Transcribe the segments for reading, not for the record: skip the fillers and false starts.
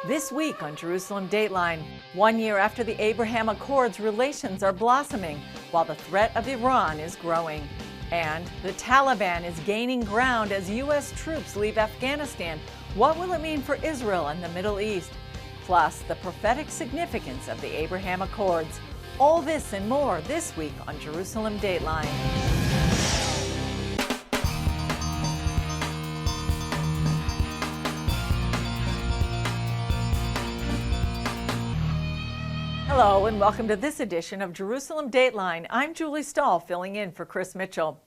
This week on Jerusalem Dateline, 1 year after the Abraham Accords, relations are blossoming while the threat of Iran is growing. And the Taliban is gaining ground as U.S. troops leave Afghanistan. What will it mean for Israel and the Middle East? Plus, the prophetic significance of the Abraham Accords. All this and more this week on Jerusalem Dateline. Hello and welcome to this edition of Jerusalem Dateline. I'm Julie Stahl, filling in for Chris Mitchell.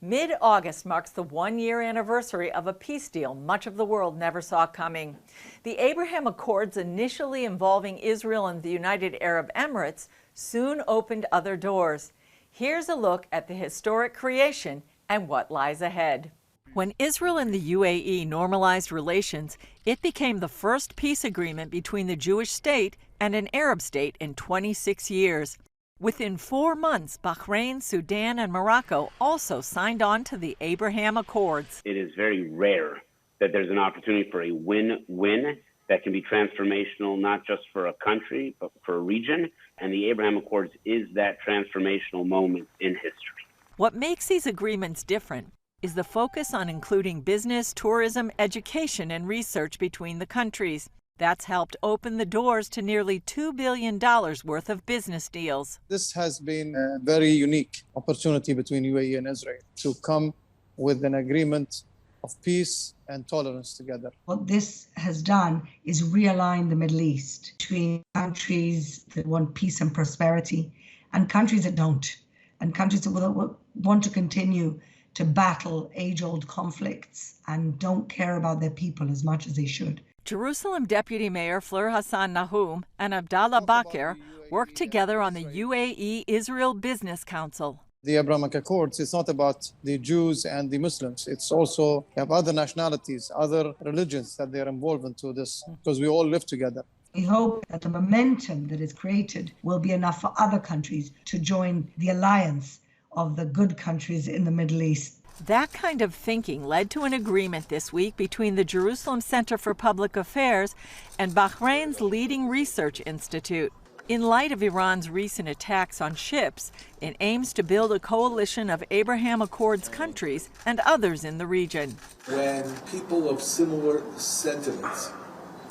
Mid-August marks the one-year anniversary of a peace deal much of the world never saw coming. The Abraham Accords, initially involving Israel and the United Arab Emirates, soon opened other doors. Here's a look at the historic creation and what lies ahead. When Israel and the UAE normalized relations, it became the first peace agreement between the Jewish state and an Arab state in 26 years. Within 4 months, Bahrain, Sudan, and Morocco also signed on to the Abraham Accords. It is very rare that there's an opportunity for a win-win that can be transformational, not just for a country, but for a region. And the Abraham Accords is that transformational moment in history. What makes these agreements different is the focus on including business, tourism, education, and research between the countries. That's helped open the doors to nearly $2 billion worth of business deals. This has been a very unique opportunity between UAE and Israel to come with an agreement of peace and tolerance together. What this has done is realign the Middle East between countries that want peace and prosperity and countries that don't, and countries that want to continue to battle age-old conflicts and don't care about their people as much as they should. Jerusalem Deputy Mayor Fleur Hassan Nahum and Abdallah Bakr worked together on the UAE-Israel Business Council. The Abrahamic Accords, it's not about the Jews and the Muslims. It's also, you have other nationalities, other religions that they're involved into this, because we all live together. We hope that the momentum that is created will be enough for other countries to join the alliance of the good countries in the Middle East. That kind of thinking led to an agreement this week between the Jerusalem Center for Public Affairs and Bahrain's leading research institute. In light of Iran's recent attacks on ships, it aims to build a coalition of Abraham Accords countries and others in the region. When people of similar sentiments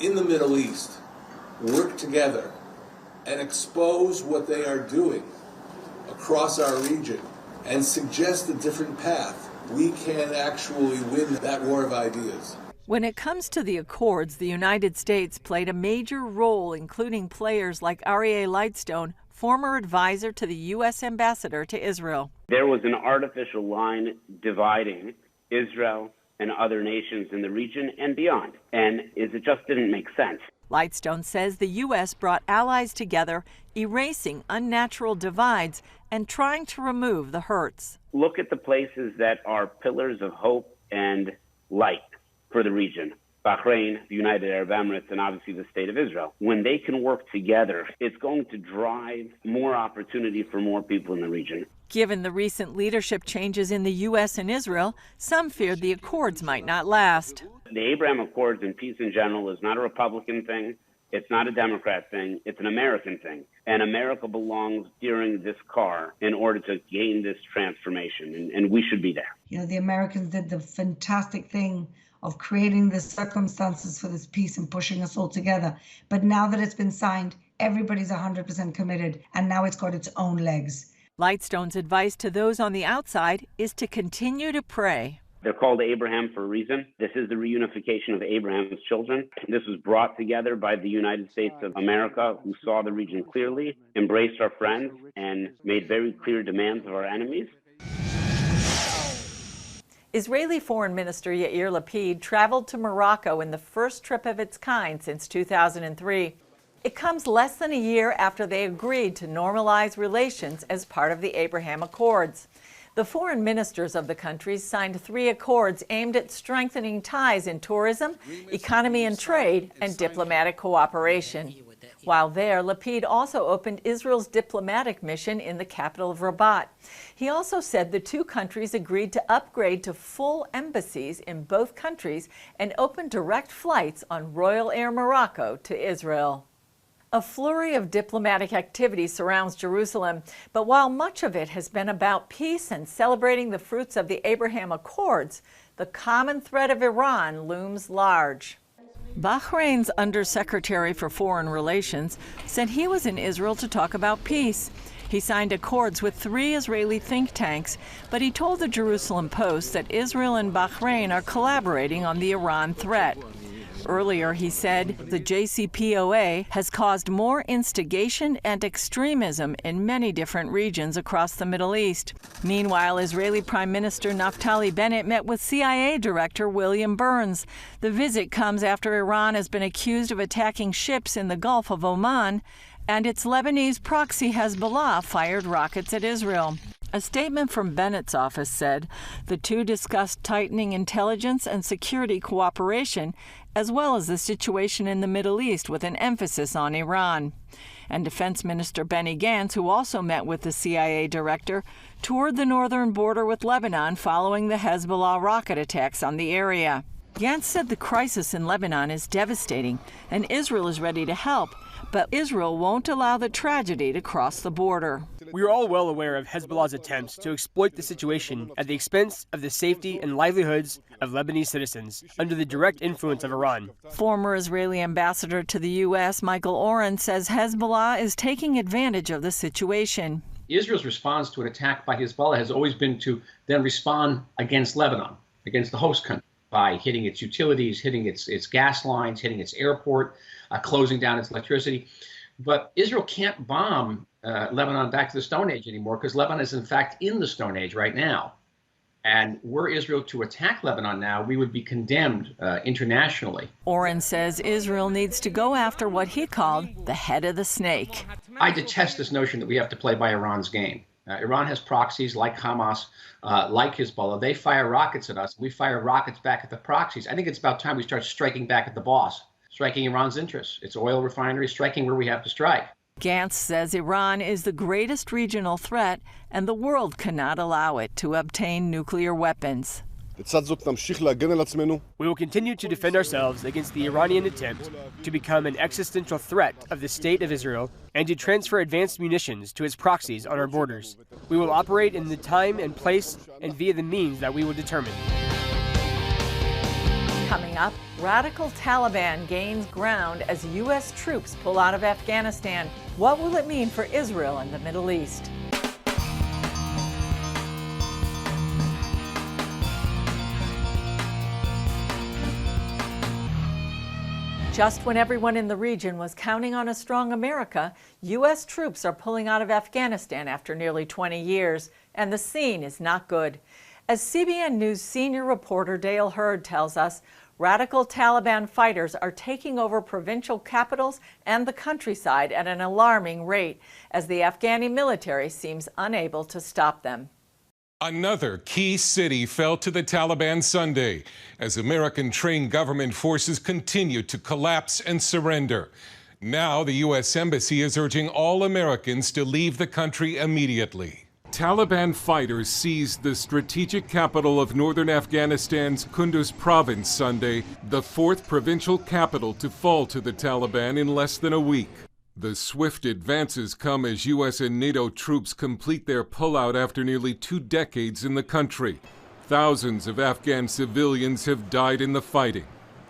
in the Middle East work together and expose what they are doing across our region and suggest a different path, we can actually win that war of ideas. When it comes to the Accords, the United States played a major role, including players like Aryeh Lightstone, former advisor to the U.S. ambassador to Israel. There was an artificial line dividing Israel and other nations in the region and beyond, and it just didn't make sense. Lightstone says the U.S. brought allies together, erasing unnatural divides and trying to remove the hurts. Look at the places that are pillars of hope and light for the region. Bahrain, the United Arab Emirates, and obviously the State of Israel. When they can work together, it's going to drive more opportunity for more people in the region. Given the recent leadership changes in the U.S. and Israel, some feared the Accords might not last. The Abraham Accords and peace in general is not a Republican thing. It's not a Democrat thing. It's an American thing. And America belongs steering this car in order to gain this transformation, and we should be there. You know, the Americans did the fantastic thing of creating the circumstances for this peace and pushing us all together. But now that it's been signed, everybody's 100% committed, and now it's got its own legs. Lightstone's advice to those on the outside is to continue to pray. They're called Abraham for a reason. This is the reunification of Abraham's children. This was brought together by the United States of America, who saw the region clearly, embraced our friends, and made very clear demands of our enemies. Israeli Foreign Minister Yair Lapid traveled to Morocco in the first trip of its kind since 2003. It comes less than a year after they agreed to normalize relations as part of the Abraham Accords. The foreign ministers of the countries signed 3 accords aimed at strengthening ties in tourism, economy and trade, and diplomatic cooperation. While there, Lapid also opened Israel's diplomatic mission in the capital of Rabat. He also said the two countries agreed to upgrade to full embassies in both countries and open direct flights on Royal Air Morocco to Israel. A flurry of diplomatic activity surrounds Jerusalem, but while much of it has been about peace and celebrating the fruits of the Abraham Accords, the common threat of Iran looms large. Bahrain's Undersecretary for Foreign Relations said he was in Israel to talk about peace. He signed accords with 3 Israeli think tanks, but he told the Jerusalem Post that Israel and Bahrain are collaborating on the Iran threat. Earlier, he said the JCPOA has caused more instigation and extremism in many different regions across the Middle East. Meanwhile, Israeli Prime Minister Naftali Bennett met with CIA Director William Burns. The visit comes after Iran has been accused of attacking ships in the Gulf of Oman, and its Lebanese proxy Hezbollah fired rockets at Israel. A statement from Bennett's office said the two discussed tightening intelligence and security cooperation, as well as the situation in the Middle East with an emphasis on Iran. And Defense Minister Benny Gantz, who also met with the CIA director, toured the northern border with Lebanon following the Hezbollah rocket attacks on the area. Gantz said the crisis in Lebanon is devastating and Israel is ready to help, but Israel won't allow the tragedy to cross the border. We are all well aware of Hezbollah's attempts to exploit the situation at the expense of the safety and livelihoods of Lebanese citizens under the direct influence of Iran. Former Israeli ambassador to the U.S., Michael Oren, says Hezbollah is taking advantage of the situation. Israel's response to an attack by Hezbollah has always been to then respond against Lebanon, against the host country, by hitting its utilities, hitting its gas lines, hitting its airport, closing down its electricity. But Israel can't bomb Lebanon back to the Stone Age anymore, because Lebanon is in fact in the Stone Age right now. And were Israel to attack Lebanon now, we would be condemned internationally. Oren says Israel needs to go after what he called the head of the snake. I detest this notion that we have to play by Iran's game. Iran has proxies like Hamas, like Hezbollah. They fire rockets at us. We fire rockets back at the proxies. I think it's about time we start striking back at the boss, striking Iran's interests, its oil refineries, striking where we have to strike. Gantz says Iran is the greatest regional threat, and the world cannot allow it to obtain nuclear weapons. We will continue to defend ourselves against the Iranian attempt to become an existential threat of the State of Israel and to transfer advanced munitions to its proxies on our borders. We will operate in the time and place and via the means that we will determine. Coming up, radical Taliban gains ground as U.S. troops pull out of Afghanistan. What will it mean for Israel and the Middle East? Just when everyone in the region was counting on a strong America, U.S. troops are pulling out of Afghanistan after nearly 20 years, and the scene is not good. As CBN News senior reporter Dale Hurd tells us, radical Taliban fighters are taking over provincial capitals and the countryside at an alarming rate, as the Afghani military seems unable to stop them. Another key city fell to the Taliban Sunday as American-trained government forces continue to collapse and surrender. Now the U.S. Embassy is urging all Americans to leave the country immediately. Taliban fighters seized the strategic capital of northern Afghanistan's Kunduz province Sunday, the fourth provincial capital to fall to the Taliban in less than a week. The swift advances come as U.S. and NATO troops complete their pullout after nearly 2 decades in the country. Thousands of Afghan civilians have died in the fighting.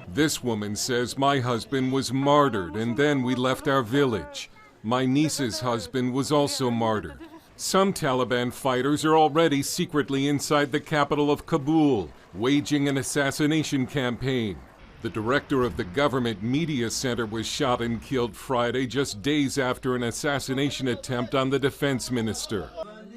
This woman says, "My husband was martyred, and then we left our village. My niece's husband was also martyred." Some Taliban fighters are already secretly inside the capital of Kabul, waging an assassination campaign. The director of the government media center was shot and killed Friday, just days after an assassination attempt on the defense minister.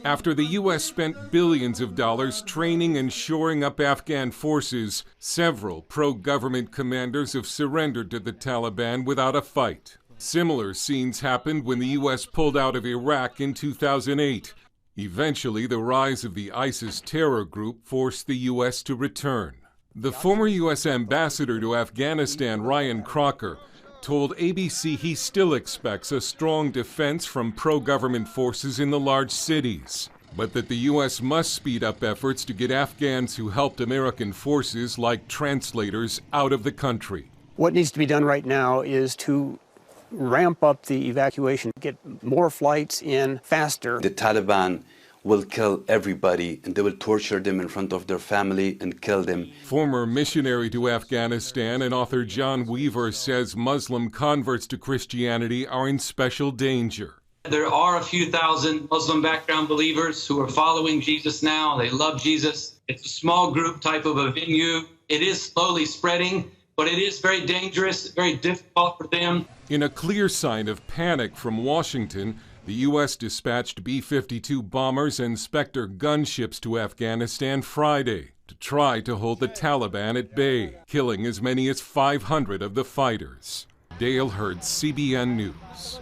After the U.S. spent billions of dollars training and shoring up Afghan forces, several pro-government commanders have surrendered to the Taliban without a fight. Similar scenes happened when the U.S. pulled out of Iraq in 2008. Eventually, the rise of the ISIS terror group forced the U.S. to return. The former U.S. ambassador to Afghanistan, Ryan Crocker, told ABC he still expects a strong defense from pro-government forces in the large cities, but that the U.S. must speed up efforts to get Afghans who helped American forces, like translators, out of the country. What needs to be done right now is to ramp up the evacuation, get more flights in faster. The Taliban will kill everybody, and they will torture them in front of their family and kill them. Former missionary to Afghanistan and author John Weaver says Muslim converts to Christianity are in special danger. There are a few thousand Muslim background believers who are following Jesus now. They love Jesus. It's a small group type of a venue. It is slowly spreading, but it is very dangerous, very difficult for them. In a clear sign of panic from Washington, the U.S. dispatched B-52 bombers and Spectre gunships to Afghanistan Friday to try to hold the Taliban at bay, killing as many as 500 of the fighters. Dale Hurd, CBN News.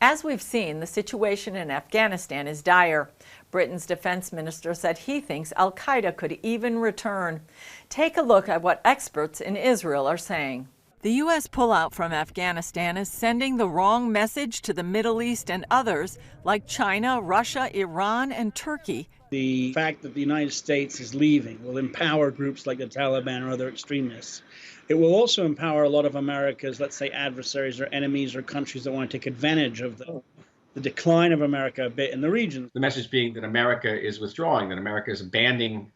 As we've seen, the situation in Afghanistan is dire. Britain's defense minister said he thinks al-Qaeda could even return. Take a look at what experts in Israel are saying. The U.S. pullout from Afghanistan is sending the wrong message to the Middle East and others like China, Russia, Iran, and Turkey. The fact that the United States is leaving will empower groups like the Taliban or other extremists. It will also empower a lot of America's, let's say, adversaries or enemies or countries that want to take advantage of the decline of America a bit in the region. The message being that America is withdrawing, that America is abandoning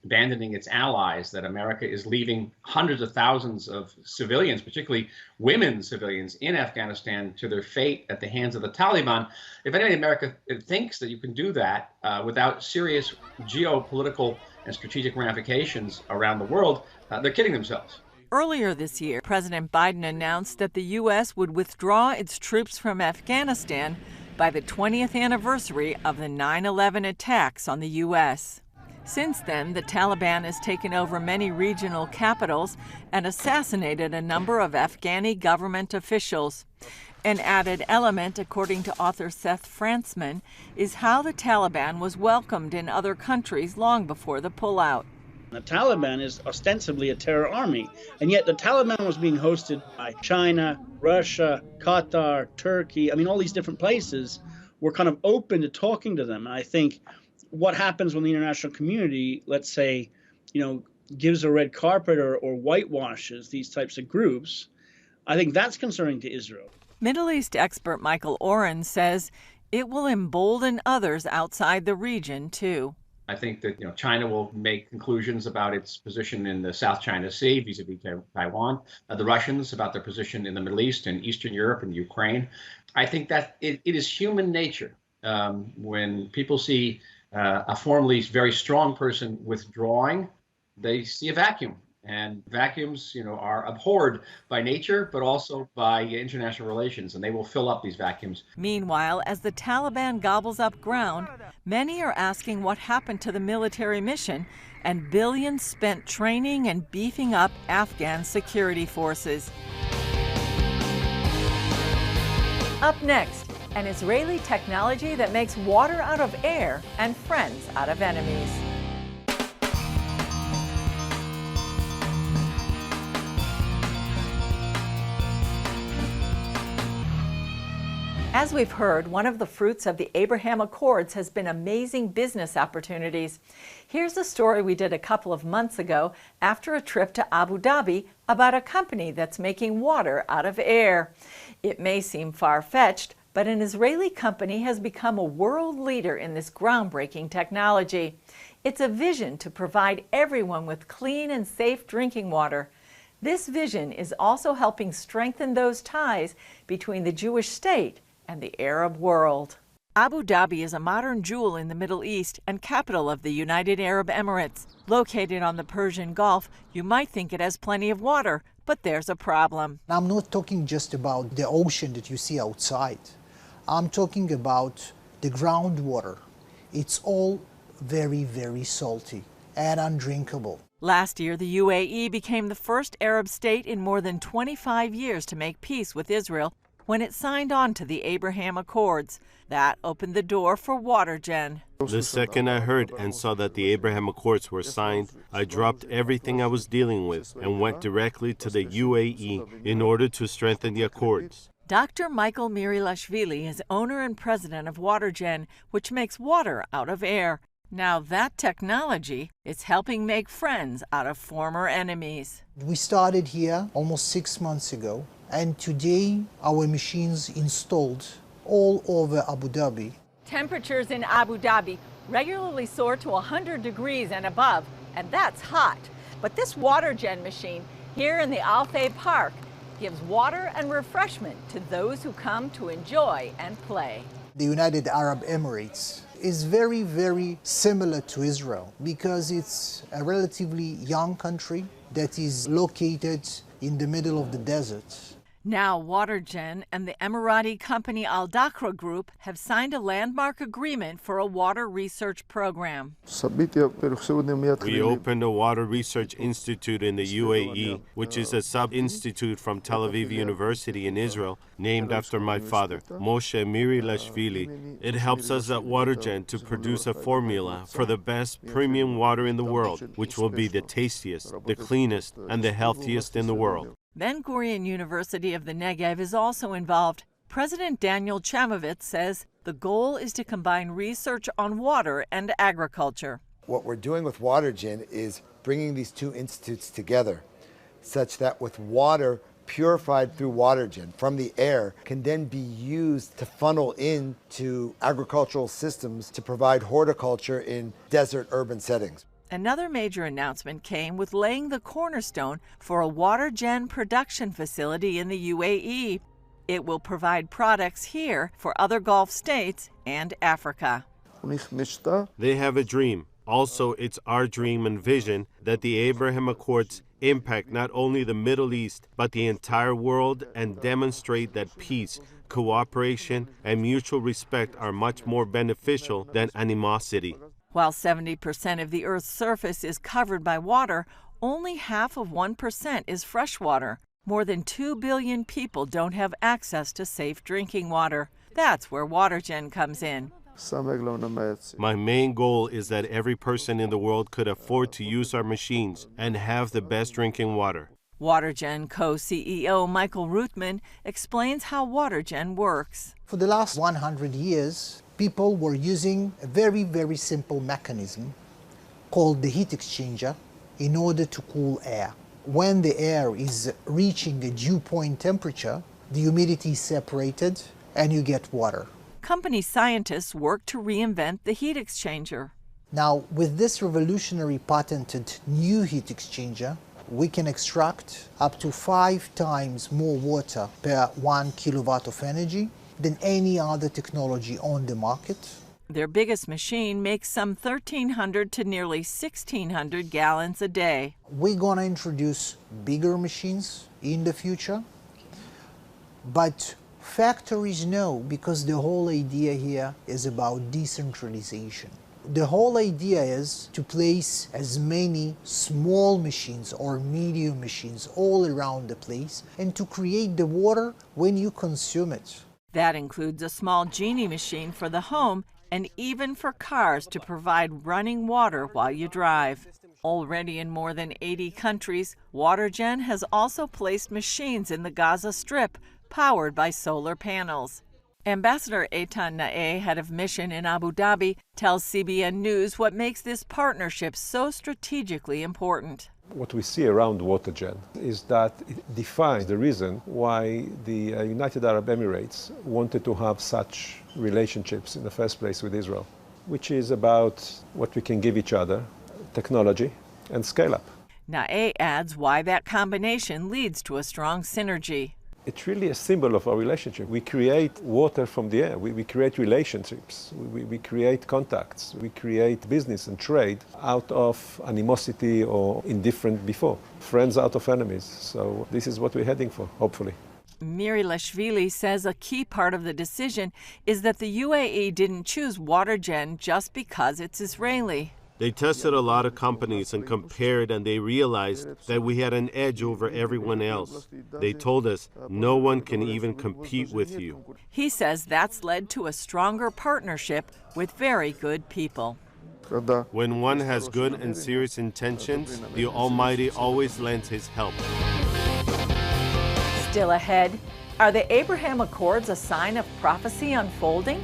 its allies, that America is leaving hundreds of thousands of civilians, particularly women civilians in Afghanistan, to their fate at the hands of the Taliban. If anything, America thinks that you can do that without serious geopolitical and strategic ramifications around the world, they're kidding themselves. Earlier this year, President Biden announced that the U.S. would withdraw its troops from Afghanistan by the 20th anniversary of the 9/11 attacks on the U.S. Since then, the Taliban has taken over many regional capitals and assassinated a number of Afghani government officials. An added element, according to author Seth Frantzman, is how the Taliban was welcomed in other countries long before the pullout. The Taliban is ostensibly a terror army, and yet the Taliban was being hosted by China, Russia, Qatar, Turkey. I mean, all these different places were kind of open to talking to them. And I think what happens when the international community, let's say, gives a red carpet or whitewashes these types of groups, I think that's concerning to Israel. Middle East expert Michael Oren says it will embolden others outside the region, too. I think that China will make conclusions about its position in the South China Sea vis-a-vis Taiwan, the Russians about their position in the Middle East and Eastern Europe and Ukraine. I think that it is human nature when people see a formerly very strong person withdrawing, they see a vacuum. And vacuums, are abhorred by nature, but also by international relations, and they will fill up these vacuums. Meanwhile, as the Taliban gobbles up ground, many are asking what happened to the military mission and billions spent training and beefing up Afghan security forces. Up next, an Israeli technology that makes water out of air and friends out of enemies. As we've heard, one of the fruits of the Abraham Accords has been amazing business opportunities. Here's a story we did a couple of months ago after a trip to Abu Dhabi about a company that's making water out of air. It may seem far-fetched, but an Israeli company has become a world leader in this groundbreaking technology. It's a vision to provide everyone with clean and safe drinking water. This vision is also helping strengthen those ties between the Jewish state and the Arab world. Abu Dhabi is a modern jewel in the Middle East and capital of the United Arab Emirates. Located on the Persian Gulf, you might think it has plenty of water, but there's a problem. I'm not talking just about the ocean that you see outside. I'm talking about the groundwater. It's all very, very salty and undrinkable. Last year, the UAE became the first Arab state in more than 25 years to make peace with Israel. when it signed on to the Abraham Accords. That opened the door for WaterGen. The second I heard and saw that the Abraham Accords were signed, I dropped everything I was dealing with and went directly to the UAE in order to strengthen the accords. Dr. Michael Mirilashvili is owner and president of WaterGen, which makes water out of air. Now that technology is helping make friends out of former enemies. We started here almost 6 months ago, and today our machines installed all over Abu Dhabi. Temperatures in Abu Dhabi regularly soar to 100 degrees and above, and that's hot. But this WaterGen machine here in the Al Fay Park gives water and refreshment to those who come to enjoy and play. The United Arab Emirates is very, very similar to Israel because it's a relatively young country that is located in the middle of the desert. Now WaterGen and the Emirati company Al Dakra Group have signed a landmark agreement for a water research program. We opened a water research institute in the UAE, which is a sub-institute from Tel Aviv University in Israel, named after my father, Moshe Mirilashvili. It helps us at WaterGen to produce a formula for the best premium water in the world, which will be the tastiest, the cleanest, and the healthiest in the world. Ben-Gurion University of the Negev is also involved. President Daniel Chamovitz says the goal is to combine research on water and agriculture. What we're doing with WaterGen is bringing these two institutes together such that with water purified through WaterGen from the air can then be used to funnel into agricultural systems to provide horticulture in desert urban settings. Another major announcement came with laying the cornerstone for a WaterGen production facility in the UAE. It will provide products here for other Gulf states and Africa. They have a dream. Also, it's our dream and vision that the Abraham Accords impact not only the Middle East, but the entire world and demonstrate that peace, cooperation, and mutual respect are much more beneficial than animosity. While 70% of the Earth's surface is covered by water, only half of 1% is fresh water. More than 2 billion people don't have access to safe drinking water. That's where WaterGen comes in. My main goal is that every person in the world could afford to use our machines and have the best drinking water. WaterGen co-CEO Michael Rootman explains how WaterGen works. For the last 100 years, people were using a very, very simple mechanism called the heat exchanger in order to cool air. When the air is reaching a dew point temperature, the humidity is separated and you get water. Company scientists work to reinvent the heat exchanger. Now, with this revolutionary patented new heat exchanger, we can extract up to 5 times more water per 1 kilowatt of energy than any other technology on the market. Their biggest machine makes some 1,300 to nearly 1,600 gallons a day. We're going to introduce bigger machines in the future, but factories know, because the whole idea here is about decentralization. The whole idea is to place as many small machines or medium machines all around the place and to create the water when you consume it. That includes a small genie machine for the home and even for cars to provide running water while you drive. Already in more than 80 countries, WaterGen has also placed machines in the Gaza Strip powered by solar panels. Ambassador Eitan Naeh, head of mission in Abu Dhabi, tells CBN News what makes this partnership so strategically important. What we see around WaterGen is that it defines the reason why the United Arab Emirates wanted to have such relationships in the first place with Israel, which is about what we can give each other, technology and scale up. Naeh adds why that combination leads to a strong synergy. It's really a symbol of our relationship. We create water from the air. We create relationships. We create contacts. We create business and trade out of animosity or indifference before. Friends out of enemies. So this is what we're heading for, hopefully. Mirilashvili says a key part of the decision is that the UAE didn't choose WaterGen just because it's Israeli. They tested a lot of companies and compared, and they realized that we had an edge over everyone else. They told us, no one can even compete with you. He says that's led to a stronger partnership with very good people. When one has good and serious intentions, the Almighty always lends His help. Still ahead, are the Abraham Accords a sign of prophecy unfolding?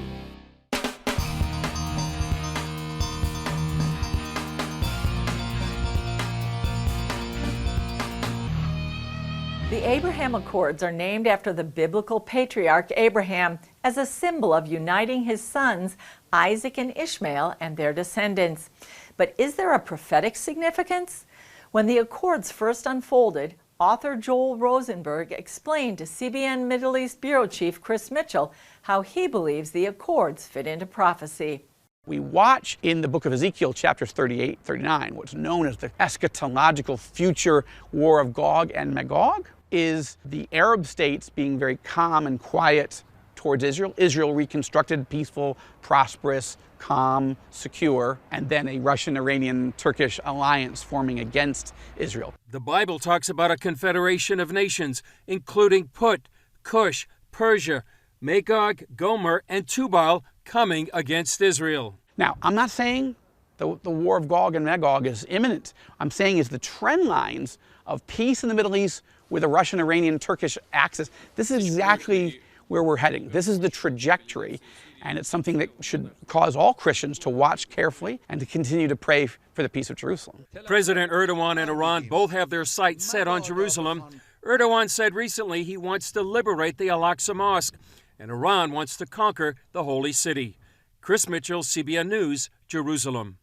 The Abraham Accords are named after the biblical patriarch Abraham as a symbol of uniting his sons, Isaac and Ishmael, and their descendants. But is there a prophetic significance? When the Accords first unfolded, author Joel Rosenberg explained to CBN Middle East Bureau Chief Chris Mitchell how he believes the Accords fit into prophecy. We watch in the book of Ezekiel, chapters 38, 39, what's known as the eschatological future war of Gog and Magog, is the Arab states being very calm and quiet towards Israel. Israel reconstructed, peaceful, prosperous, calm, secure, and then a Russian-Iranian-Turkish alliance forming against Israel. The Bible talks about a confederation of nations, including Put, Cush, Persia, Magog, Gomer, and Tubal coming against Israel. Now, I'm not saying the war of Gog and Magog is imminent. I'm saying is the trend lines of peace in the Middle East with a Russian-Iranian-Turkish axis. This is exactly where we're heading. This is the trajectory, and it's something that should cause all Christians to watch carefully and to continue to pray for the peace of Jerusalem. President Erdogan and Iran both have their sights set on Jerusalem. Erdogan said recently he wants to liberate the Al-Aqsa Mosque, and Iran wants to conquer the Holy City. Chris Mitchell, CBN News, Jerusalem.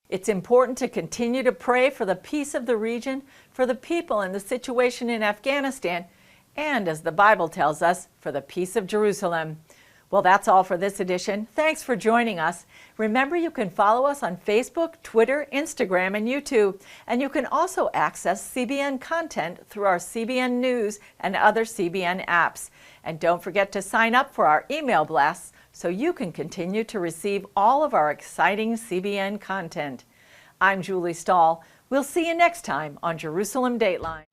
It's important to continue to pray for the peace of the region, for the people and the situation in Afghanistan, and, as the Bible tells us, for the peace of Jerusalem. Well, that's all for this edition. Thanks for joining us. Remember, you can follow us on Facebook, Twitter, Instagram, and YouTube. And you can also access CBN content through our CBN News and other CBN apps. And don't forget to sign up for our email blasts so you can continue to receive all of our exciting CBN content. I'm Julie Stahl. We'll see you next time on Jerusalem Dateline.